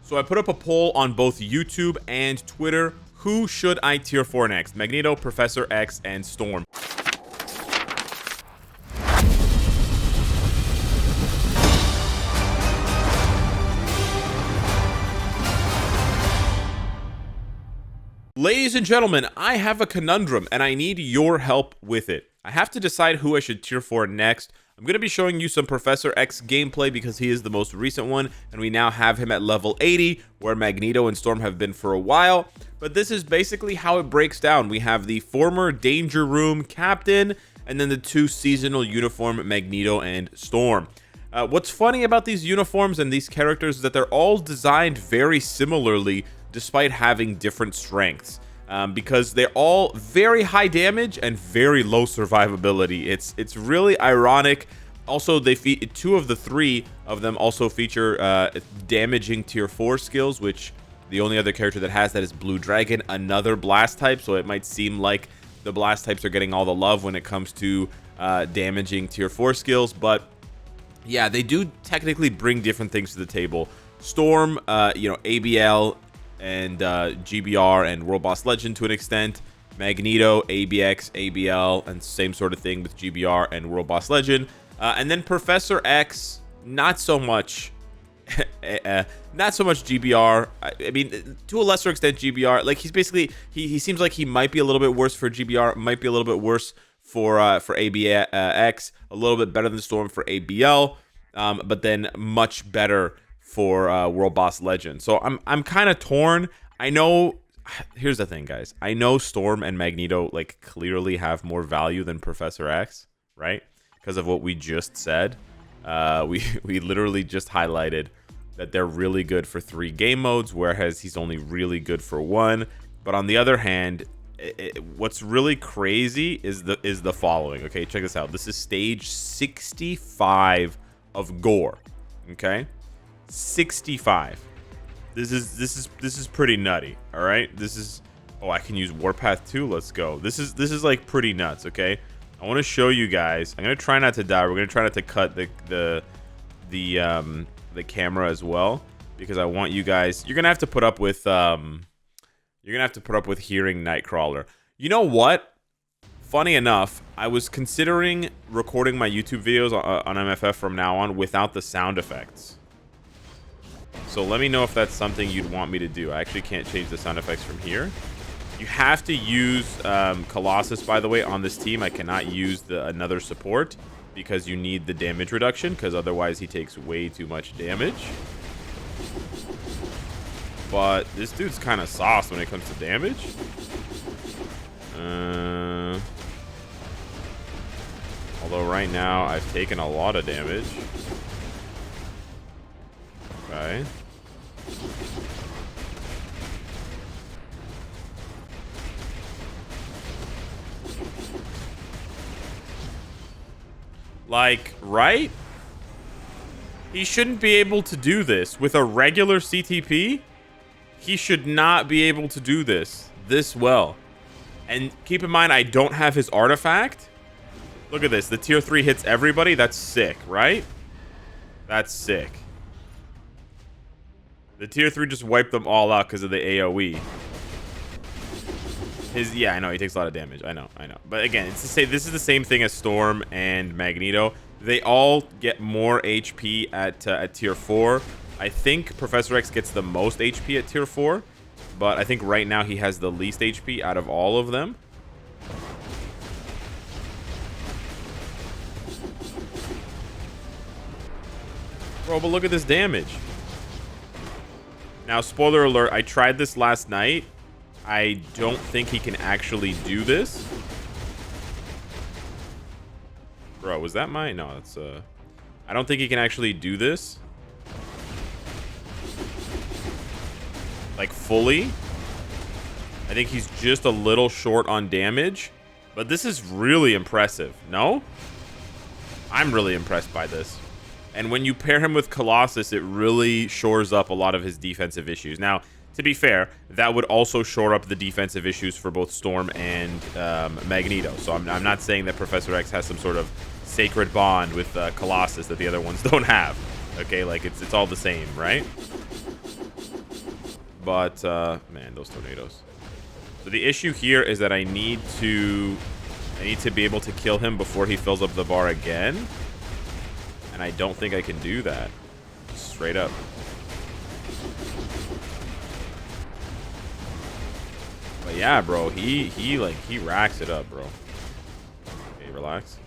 So I put up a poll on both YouTube and Twitter. Who should I tier 4 next? Magneto, Professor X, and Storm. Ladies and gentlemen, I have a conundrum and I need your help with it. I have to decide who I should tier 4 next. I'm going to be showing you some Professor X gameplay because he is the most recent one, and we now have him at level 80, where Magneto and Storm have been for a while. But this is basically how it breaks down. We have the former Danger Room captain, and then the 2 seasonal uniform Magneto and Storm. What's funny about these uniforms and these characters is that they're all designed very similarly, despite having different strengths. Because they're all very high damage and very low survivability. It's really ironic. Also, 2 of the 3 of them also feature damaging tier 4 skills, which the only other character that has that is Blue Dragon, another blast type. So it might seem like the blast types are getting all the love when it comes to damaging tier 4 skills, but yeah, they do technically bring different things to the table. Storm, ABL and GBR and World Boss Legend to an extent. Magneto, ABX, ABL, and same sort of thing with GBR and World Boss Legend. And then Professor X, not so much. Not so much GBR. I mean, to a lesser extent, GBR. Like, he's basically he seems like he might be a little bit worse for GBR, might be a little bit worse for ABX, a little bit better than Storm for ABL, but then much better for World Boss Legend. So I'm kind of torn. I know, here's the thing, guys. I know Storm and Magneto like clearly have more value than Professor X, right? Because of what we just said. We literally just highlighted that they're really good for 3 game modes, whereas he's only really good for 1. But on the other hand, what's really crazy is the following. Okay, check this out. This is stage 65 of Gore. Okay. 65. This is pretty nutty. All right, this is, oh, I can use Warpath too. Let's go. This is like pretty nuts. Okay, I want to show you guys. I'm gonna try not to die. We're gonna try not to cut the camera as well, because I want you guys, you're gonna have to put up with hearing Nightcrawler. You know what, funny enough, I was considering recording my YouTube videos on MFF from now on without the sound effects. So let me know if that's something you'd want me to do. I actually can't change the sound effects from here. You have to use Colossus, by the way, on this team. I cannot use another support because you need the damage reduction, because otherwise he takes way too much damage. But this dude's kind of sauce when it comes to damage. Although right now I've taken a lot of damage. Okay. Like, right? He shouldn't be able to do this with a regular CTP. He should not be able to do this well. And keep in mind, I don't have his artifact. Look at this. The tier 3 hits everybody. That's sick, right? That's sick. The tier 3 just wiped them all out because of the AoE. Yeah, I know, he takes a lot of damage. I know. But again, it's to say this is the same thing as Storm and Magneto. They all get more HP at tier 4. I think Professor X gets the most HP at tier 4, but I think right now he has the least HP out of all of them. Bro, but look at this damage. Now, spoiler alert, I tried this last night. I don't think he can actually do this. Bro, was that mine? No, that's I don't think he can actually do this. Like, fully. I think he's just a little short on damage. But this is really impressive, no? I'm really impressed by this. And when you pair him with Colossus, it really shores up a lot of his defensive issues. Now, to be fair, that would also shore up the defensive issues for both Storm and Magneto. So I'm not saying that Professor X has some sort of sacred bond with Colossus that the other ones don't have. Okay, like it's all the same, right? But, man, those tornadoes. So the issue here is that I need to be able to kill him before he fills up the bar again. And I don't think I can do that. Straight up. But yeah, bro, he racks it up, bro. Okay, relax.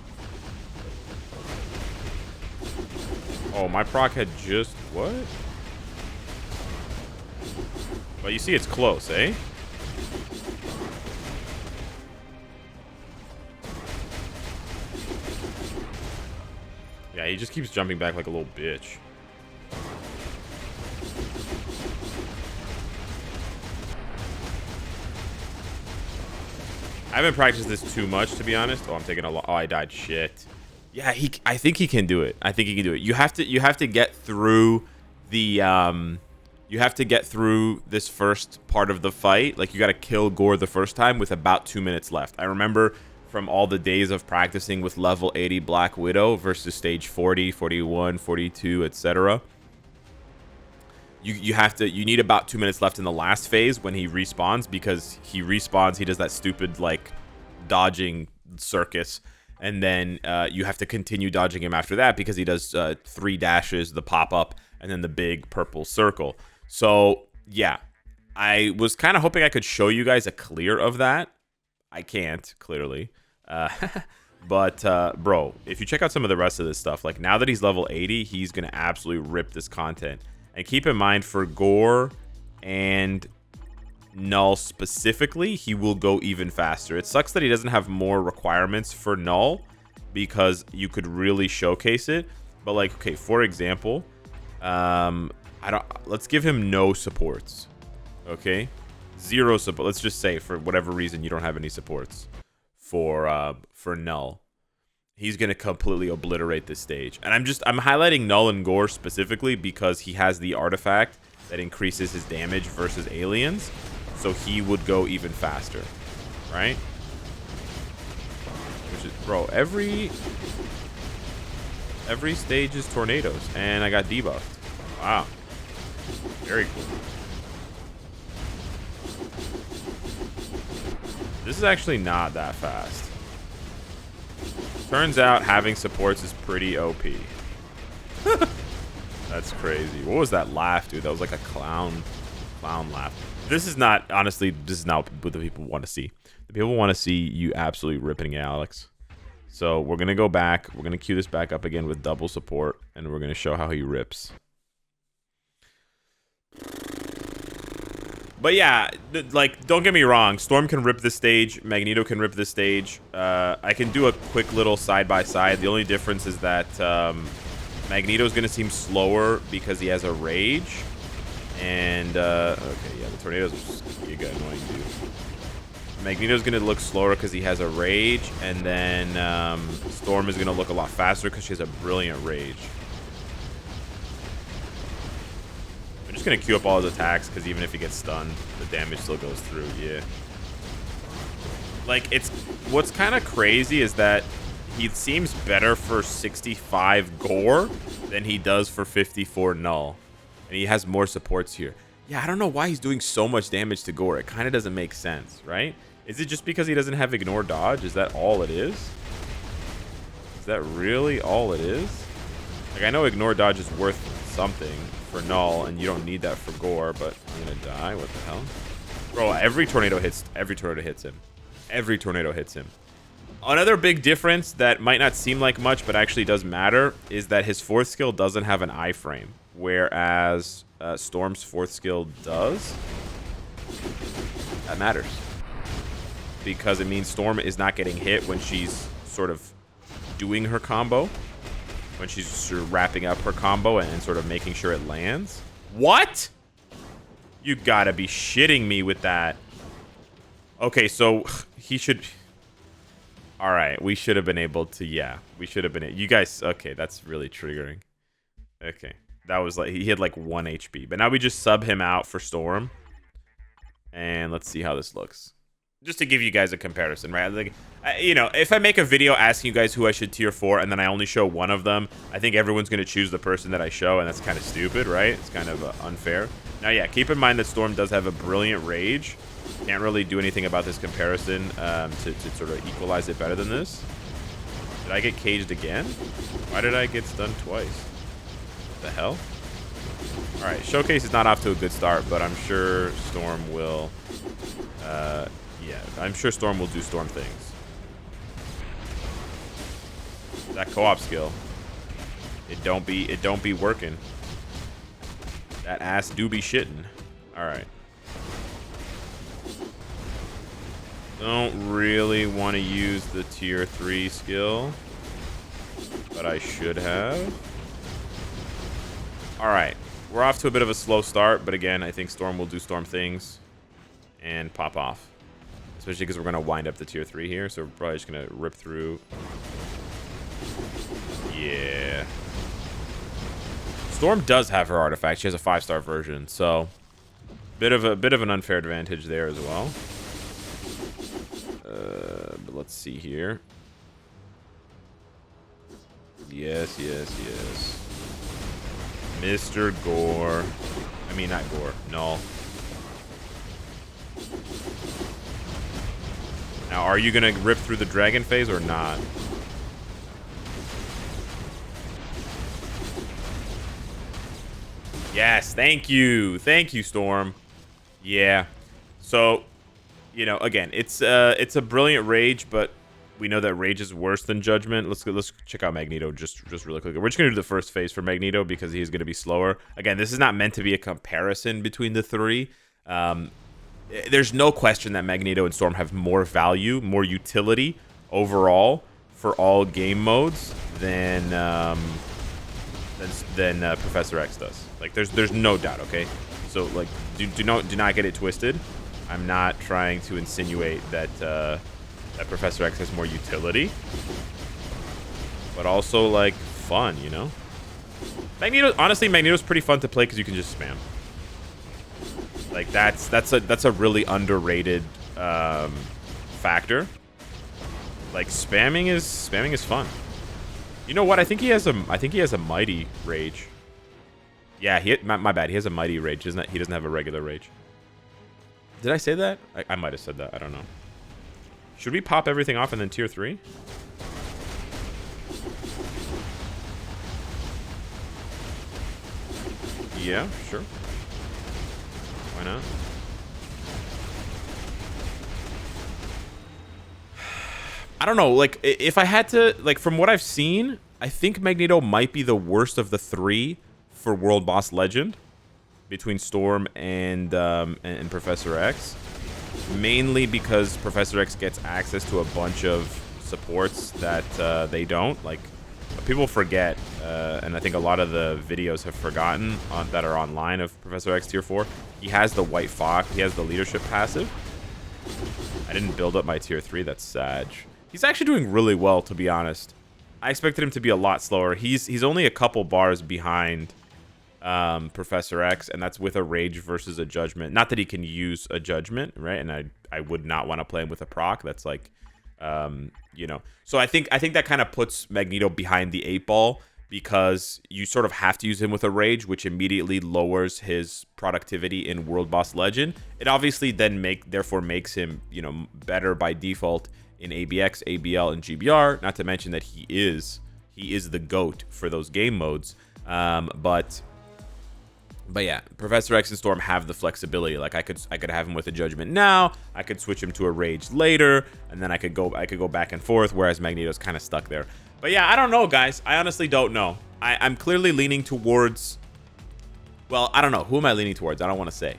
Oh, my proc had just what? But you see it's close, eh? Yeah, he just keeps jumping back like a little bitch. I haven't practiced this too much, to be honest. Oh, I'm taking a lot. Oh, I died. Shit. Yeah, I think he can do it. I think he can do it. You have to get through the you have to get through this first part of the fight. Like, you got to kill Gore the first time with about 2 minutes left. I remember from all the days of practicing with level 80 Black Widow versus stage 40, 41, 42, etc. You need about 2 minutes left in the last phase when he respawns, because he respawns, he does that stupid like dodging circus, and then you have to continue dodging him after that, because he does 3 dashes, the pop-up, and then the big purple circle. So yeah, I was kind of hoping I could show you guys a clear of that. I can't, clearly. But bro, if you check out some of the rest of this stuff, like now that he's level 80, he's gonna absolutely rip this content. And keep in mind, for Gore and Null specifically, he will go even faster. It sucks that he doesn't have more requirements for Null, because you could really showcase it. But like, okay, for example, let's give him no supports. Okay, 0 support. Let's just say for whatever reason you don't have any supports for Null. He's gonna completely obliterate this stage. And I'm highlighting Null and Gore specifically because he has the artifact that increases his damage versus aliens, so he would go even faster, right? Which is, bro, every stage is tornadoes, and I got debuffed. Wow, very cool. This is actually not that fast. Turns out having supports is pretty OP. That's crazy. What was that laugh, dude? That was like a clown laugh. This is not, honestly, this is not what the people want to see. The people want to see you absolutely ripping Alex. So we're going to go back. We're going to queue this back up again with double support, and we're going to show how he rips. But yeah, like, don't get me wrong. Storm can rip this stage. Magneto can rip this stage. I can do a quick little side-by-side. The only difference is that Magneto's going to seem slower because he has a rage. And, okay, yeah, the tornadoes are just giga annoying, dude. Magneto's going to look slower because he has a rage. And then Storm is going to look a lot faster because she has a brilliant rage. I'm just going to queue up all his attacks, because even if he gets stunned, the damage still goes through. Yeah. Like, what's kind of crazy is that he seems better for 65 Gore than he does for 54 Null. And he has more supports here. Yeah, I don't know why he's doing so much damage to Gore. It kind of doesn't make sense, right? Is it just because he doesn't have Ignore Dodge? Is that all it is? Is that really all it is? Like, I know Ignore Dodge is worth something for Null, and you don't need that for Gore, but I'm gonna die. What the hell? Bro, every tornado hits him. Every tornado hits him. Another big difference that might not seem like much, but actually does matter, is that his 4th skill doesn't have an iframe, whereas Storm's 4th skill does. That matters, because it means Storm is not getting hit when she's sort of doing her combo. When she's sort of wrapping up her combo and sort of making sure it lands. What? You gotta be shitting me with that. Okay, so he should... Alright, we should have been able to... Yeah, we should have been... You guys... Okay, that's really triggering. Okay. That was like... He had like 1 HP. But now we just sub him out for Storm. And let's see how this looks. just to give you guys a comparison, right? Like, you know, if I make a video asking you guys who I should tier 4 and then I only show one of them, I think everyone's going to choose the person that I show, and that's kind of stupid, right? It's kind of unfair. Now, yeah, keep in mind that Storm does have a brilliant rage. Can't really do anything about this comparison to sort of equalize it better than this. Did I get caged again? Why did I get stunned twice? What the hell? All right, Showcase is not off to a good start, but I'm sure Storm will... yeah, I'm sure Storm will do Storm things. That co-op skill. It don't be working. That ass do be shitting. Alright. Don't really want to use the tier 3 skill, but I should have. Alright. We're off to a bit of a slow start, but again, I think Storm will do Storm things and pop off. Especially because we're going to wind up the tier 3 here, so we're probably just going to rip through. Yeah. Storm does have her artifact. She has a 5-star version, so bit of an unfair advantage there as well. But let's see here. Yes, yes, yes. Mr. Gore. I mean, not Gore. Null. Now, are you going to rip through the dragon phase or not? Yes, thank you. Thank you, Storm. Yeah. So, you know, again, it's a brilliant rage, but we know that rage is worse than judgment. Let's check out Magneto just really quickly. We're just going to do the first phase for Magneto because he's going to be slower. Again, this is not meant to be a comparison between the three. There's no question that Magneto and Storm have more value, more utility overall for all game modes than Professor X does. Like, there's no doubt. Okay, so like, do not get it twisted. I'm not trying to insinuate that that Professor X has more utility, but also like fun, you know. Magneto, honestly, Magneto's pretty fun to play because you can just spam. Like that's a really underrated factor. Like spamming is fun. You know what? I think he has a mighty rage. Yeah, my bad. He has a mighty rage, isn't it? He doesn't have a regular rage. Did I say that? I might have said that. I don't know. Should we pop everything off and then tier 3? Yeah, sure. Why not? I don't know. Like, if I had to, like, from what I've seen, I think Magneto might be the worst of the three for World Boss Legend between Storm and Professor X. Mainly because Professor X gets access to a bunch of supports that they don't. Like, people forget, and I think a lot of the videos have forgotten that are online of Professor X tier 4. He has the White Fox. He has the leadership passive. I didn't build up my tier 3. That's sad. He's actually doing really well, to be honest. I expected him to be a lot slower. He's only a couple bars behind Professor X, and that's with a rage versus a judgment. Not that he can use a judgment, right? And I would not want to play him with a proc. That's like, you know. So I think that kind of puts Magneto behind the 8 ball because you sort of have to use him with a rage, which immediately lowers his productivity in World Boss Legend. It obviously then therefore makes him, you know, better by default in ABX, ABL, and GBR. Not to mention that he is the GOAT for those game modes. But yeah, Professor X and Storm have the flexibility. Like I could have him with a judgment now. I could switch him to a rage later, and then I could go back and forth. Whereas Magneto's kind of stuck there. But yeah, I don't know, guys. I honestly don't know. I'm clearly leaning towards. Well, I don't know. Who am I leaning towards? I don't want to say.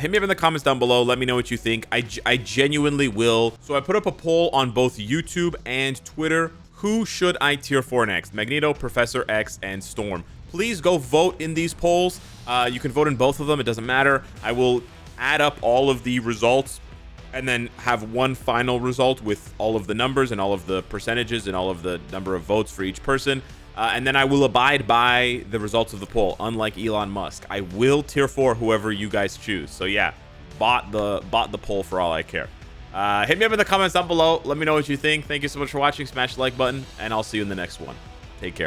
Hit me up in the comments down below. Let me know what you think. I genuinely will. So I put up a poll on both YouTube and Twitter. Who should I tier 4 next? Magneto, Professor X, and Storm. Please go vote in these polls. You can vote in both of them. It doesn't matter. I will add up all of the results and then have one final result with all of the numbers and all of the percentages and all of the number of votes for each person. And then I will abide by the results of the poll, unlike Elon Musk. I will tier 4 whoever you guys choose. So yeah, bought the poll for all I care. Hit me up in the comments down below. Let me know what you think. Thank you so much for watching. Smash the like button, and I'll see you in the next one. Take care.